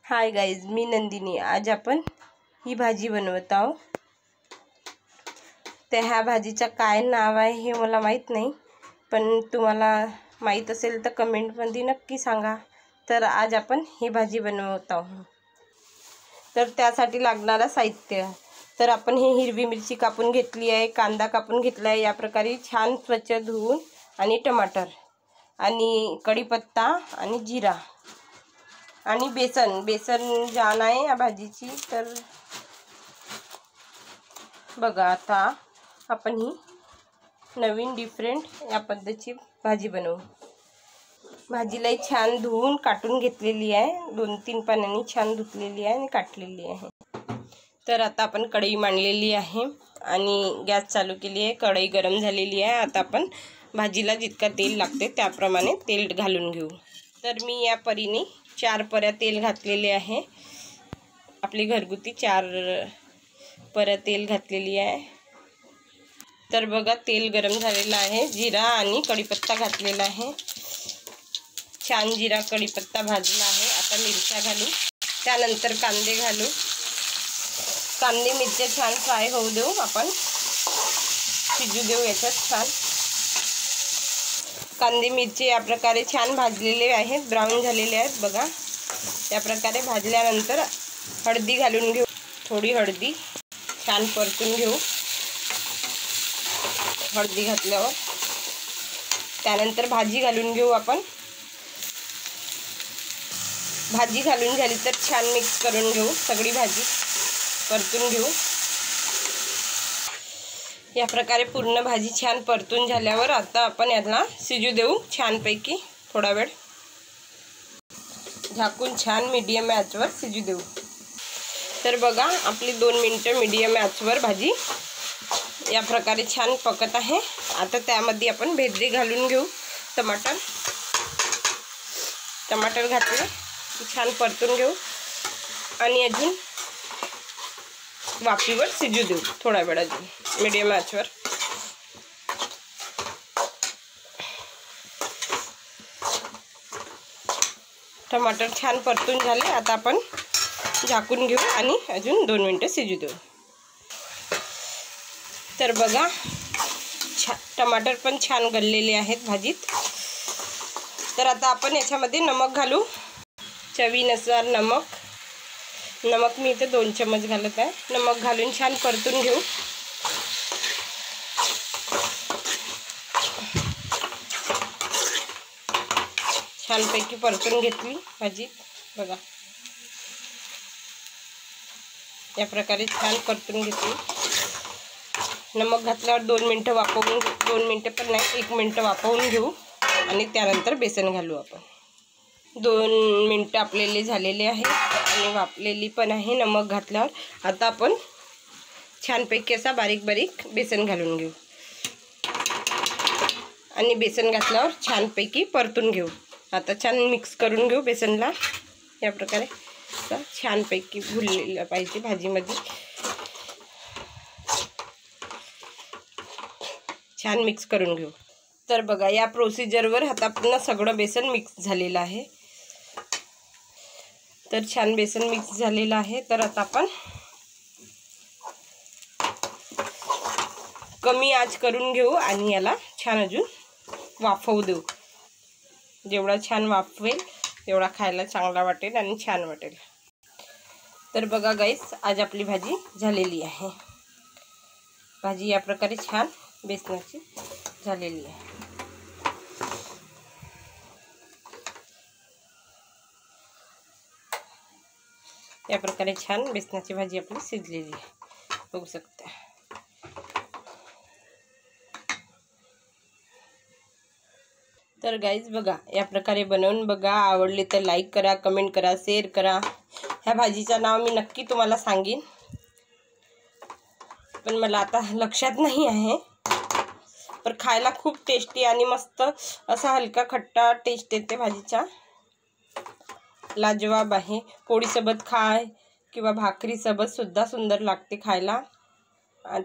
Hi guys, मी नंदिनी। आज आपण ही भाजी बनवत आहोत। तर ह्या भाजीचं काय नाव आहे हे मला माहीत नाही, पण तुम्हाला माहीत असेल तर कमेंटमध्ये नक्की सांगा। तर आज आपण ही भाजी बनवत आहोत। तर त्यासाठी लागणारा साहित्य, तर आपण ही हिरवी मिरची कापून घेतली आहे, कांदा कापून घेतला आहे, या प्रकारे छान स्वच्छ धुवून, आणि टमाटर आणि कढीपत्ता आणि जिरा आणि बेसन जाण आहे या भाजीची। तर बघा, आता आपण ही नवीन डिफरंट या पद्धतीची भाजी बनवू। भाजीला छान धुवून काटून घेतलेली आहे, 2-3 पाण्याने छान धुतलेली आहे आणि काटलेली आहे। तर आता आपण कढई मांडलेली आहे आणि गॅस चालू केली आहे, कढई गरम झालेली आहे। आता आपण भाजीला जितका तेल लागते त्याप्रमाणे तेल घालून घेऊ। तर मी या परीने 4 पर्या तेल घातलेले आहे। आपली घरगुती 4 पर्या तेल घातलेली आहे। तर बघा, तेल गरम झालेलं आहे, जिरा आणि कढीपत्ता घातलेला आहे। छान जिरा कढीपत्ता भाजला आहे। आता मिरच्या घालू, त्यानंतर कांदे घालू। कांदे मिरच्या छान फ्राय होऊ देऊ, आपण शिजू देऊ याच्यात छान। कांदे मिरची या प्रकारे छान भाजलेले आहेत, ब्राऊन झालेले आहेत बघा। या प्रकारे भाजल्यानंतर हळदी घालून घेऊ, थोडी हळदी छान परतून घेऊ। हळदी घातल्यावर त्यानंतर भाजी घालून घेऊ आपण। भाजी घालून झाली तर छान मिक्स करून घेऊ, सगळी भाजी परतून घेऊ। या प्रकारे पूर्ण भाजी छान परतून झाल्यावर आता आपण याला शिजू देऊ छानपैकी थोडा वेळ। झाकून छान मीडियम आचवर शिजू देऊ। तर बघा, आपली 2 मिनिटं मीडियम आचवर भाजी या प्रकारे छान पकत आहे। आता त्यामध्ये आपण भेंडी घालून घेऊ, टमाटर घातले छान परतून घेऊ आणि अजून वाफीवर शिजू देऊ थोडा वेळ, अजून मीडियम आचवर। टमाटर छान परतून झाले, आता आपण झाकून घेऊ आणि अजून 2 मिनिटं शिजू देऊ। तर बघा, टमाटर पण छान गललेले आहेत भाजीत। तर आता आपण याच्यामध्ये नमक घालू, चवीनुसार नमक मी इथे 2 चम्मच घालत आहे। नमक घालून छान परतून घेऊ। छानपैकी परतून घेतली भाजी बघा, या प्रकारे छान परतून घेतली। नमक घातल्यावर 2 मिनिटं वाफवून, 2 मिनिटं पण नाही, 1 मिनिट वाफवून घेऊ आणि त्यानंतर बेसन घालू आपण। 2 मिनिटं आपलेले झालेले आहे आणि वाफलेली पण आहे नमक घातल्यावर। आता आपण छानपैकी असा बारीक बारीक बेसन घालून घेऊ आणि बेसन घातल्यावर छानपैकी परतून घेऊ। आता छान मिक्स करून घेऊ बेसनला, या प्रकारे छानपैकी घुललेलं पाहिजे भाजीमध्ये। छान मिक्स करून घेऊ। तर बघा, या प्रोसिजरवर आता आपलं सगळं बेसन मिक्स झालेलं आहे। तर छान बेसन मिक्स झालेलं आहे। तर आता आपण कमी आच करून घेऊ आणि याला छान अजून वाफवू देऊ। जेवढा छान वाफवेल तेवढा खायला चांगला वाटेल आणि छान वाटेल। तर बघा गाईस, आज आपली भाजी झालेली आहे। भाजी या प्रकारे छान बेसनाची झालेली आहे। या प्रकारे छान बेसनाची भाजी आपली शिजलेली आहे, बघू शकता। तर गाईज बघा, या प्रकारे बनवून बघा। आवडले तर लाईक करा, कमेंट करा, शेअर करा। ह्या भाजीचं नाव मी नक्की तुम्हाला सांगेन, पण मला आता लक्षात नाही आहे। पण खायला खूप टेस्टी आणि मस्त असा हलका खट्टा टेस्ट येते भाजीचा, लाजवाब आहे। पोळीसोबत खाय किंवा भाकरीसोबत सुद्धा सुंदर लागते खायला,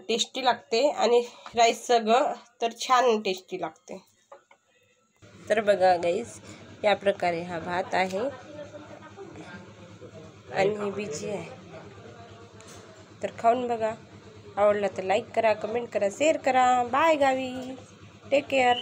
टेस्टी लागते आणि राईस सगळं तर छान टेस्टी लागते। तर बघा गाईस, या प्रकारे हा भात आहे। आणि हे बिजी आहे. तर खाऊन बघा, आवडला तर लाईक करा, कमेंट करा, शेअर करा. बाय गावी, टेक केअर.